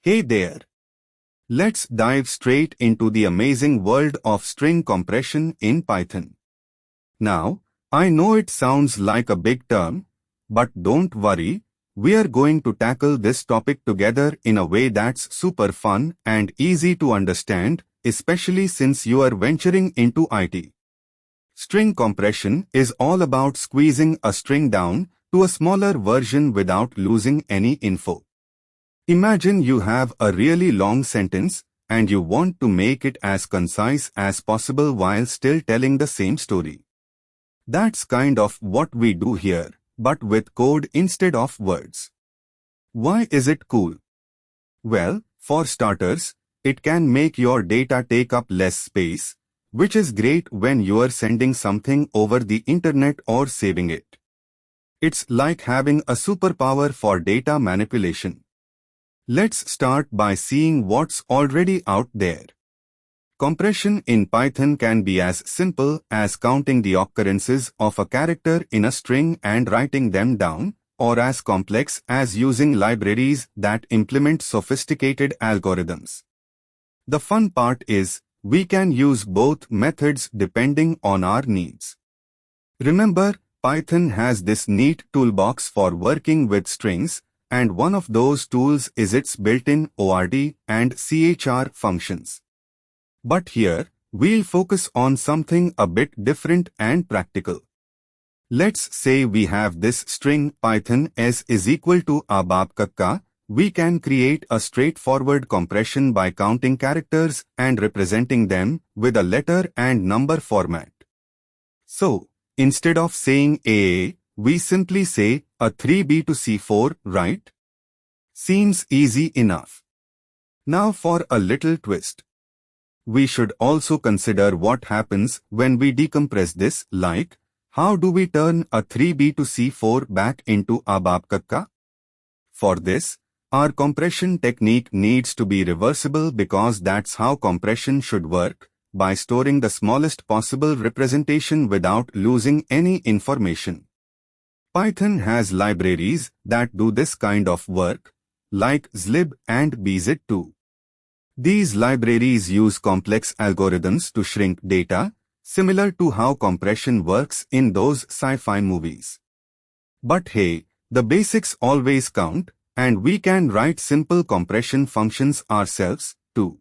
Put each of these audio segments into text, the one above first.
Hey there! Let's dive straight into the amazing world of string compression in Python. Now, I know it sounds like a big term, but don't worry, we are going to tackle this topic together in a way that's super fun and easy to understand, especially since you are venturing into IT. String compression is all about squeezing a string down to a smaller version without losing any info. Imagine you have a really long sentence and you want to make it as concise as possible while still telling the same story. That's kind of what we do here, but with code instead of words. Why is it cool? Well, for starters, it can make your data take up less space, which is great when you are sending something over the internet or saving it. It's like having a superpower for data manipulation. Let's start by seeing what's already out there. Compression in Python can be as simple as counting the occurrences of a character in a string and writing them down, or as complex as using libraries that implement sophisticated algorithms. The fun part is, we can use both methods depending on our needs. Remember, Python has this neat toolbox for working with strings, and one of those tools is its built-in ORD and CHR functions. But here, we'll focus on something a bit different and practical. Let's say we have this string Python s is equal to abab kakka. We can create a straightforward compression by counting characters and representing them with a letter and number format. So, instead of saying AA, we simply say a 3b to c4, right? Seems easy enough. Now for a little twist. We should also consider what happens when we decompress this, like, how do we turn a 3b to c4 back into abab kakka? For this, our compression technique needs to be reversible because that's how compression should work, by storing the smallest possible representation without losing any information. Python has libraries that do this kind of work, like zlib and bzip2. These libraries use complex algorithms to shrink data, similar to how compression works in those sci-fi movies. But hey, the basics always count, and we can write simple compression functions ourselves, too.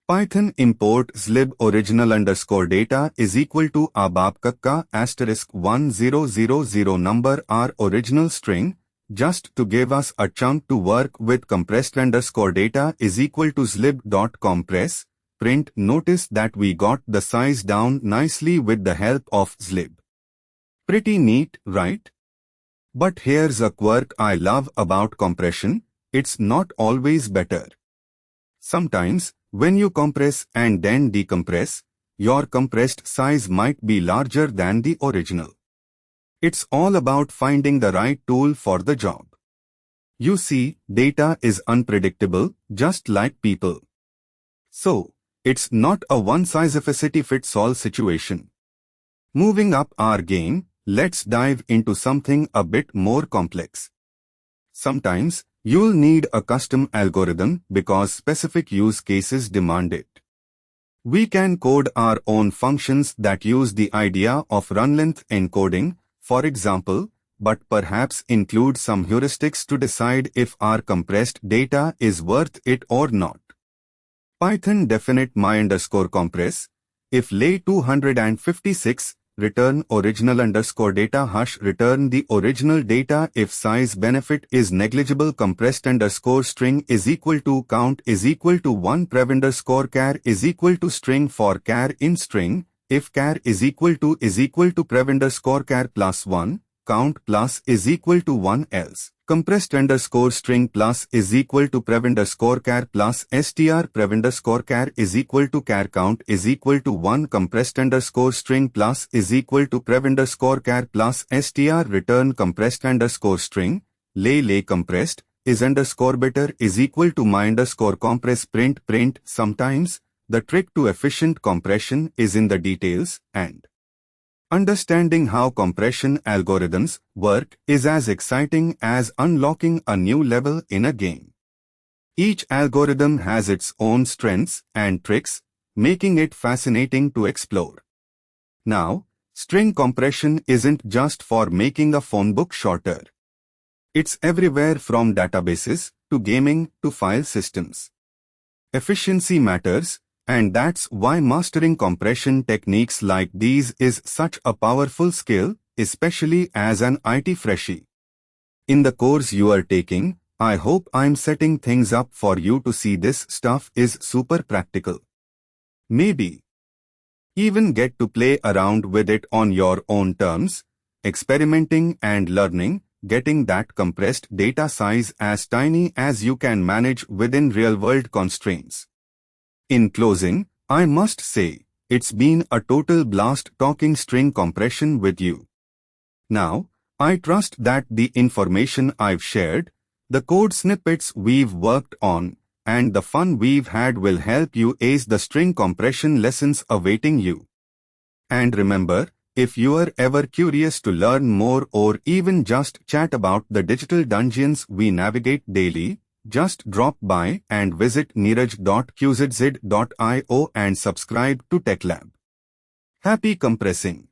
Python import zlib original underscore data is equal to abab kakka asterisk 1000 number our original string, just to give us a chunk to work with. Compressed underscore data is equal to zlib.compress. Print. Notice that we got the size down nicely with the help of zlib. Pretty neat, right? But here's a quirk I love about compression, it's not always better. Sometimes, when you compress and then decompress, your compressed size might be larger than the original. It's all about finding the right tool for the job. You see, data is unpredictable, just like people. So, it's not a one-size-fits-all situation. Moving up our game, let's dive into something a bit more complex. Sometimes, you'll need a custom algorithm because specific use cases demand it. We can code our own functions that use the idea of run-length encoding, for example, but perhaps include some heuristics to decide if our compressed data is worth it or not. Python definite my_compress, if lay 256, return original underscore data hash return the original data if size benefit is negligible. Compressed underscore string is equal to count is equal to 1 prev underscore char is equal to string for char in string, if char is equal to prev underscore char plus 1, count plus is equal to 1 else. Compressed underscore string plus is equal to prev underscore char plus str prev underscore char is equal to char count is equal to 1. Compressed underscore string plus is equal to prev underscore char plus str return compressed underscore string, lay compressed, is underscore better is equal to my underscore compress print. Sometimes, the trick to efficient compression is in the details, and understanding how compression algorithms work is as exciting as unlocking a new level in a game. Each algorithm has its own strengths and tricks, making it fascinating to explore. Now, string compression isn't just for making a phone book shorter. It's everywhere from databases to gaming to file systems. Efficiency matters, and that's why mastering compression techniques like these is such a powerful skill, especially as an IT freshie. In the course you are taking, I hope I'm setting things up for you to see this stuff is super practical. Maybe even get to play around with it on your own terms, experimenting and learning, getting that compressed data size as tiny as you can manage within real-world constraints. In closing, I must say, it's been a total blast talking string compression with you. Now, I trust that the information I've shared, the code snippets we've worked on, and the fun we've had will help you ace the string compression lessons awaiting you. And remember, if you are ever curious to learn more or even just chat about the digital dungeons we navigate daily, just drop by and visit neeraj.qzz.io and subscribe to TechLab. Happy compressing!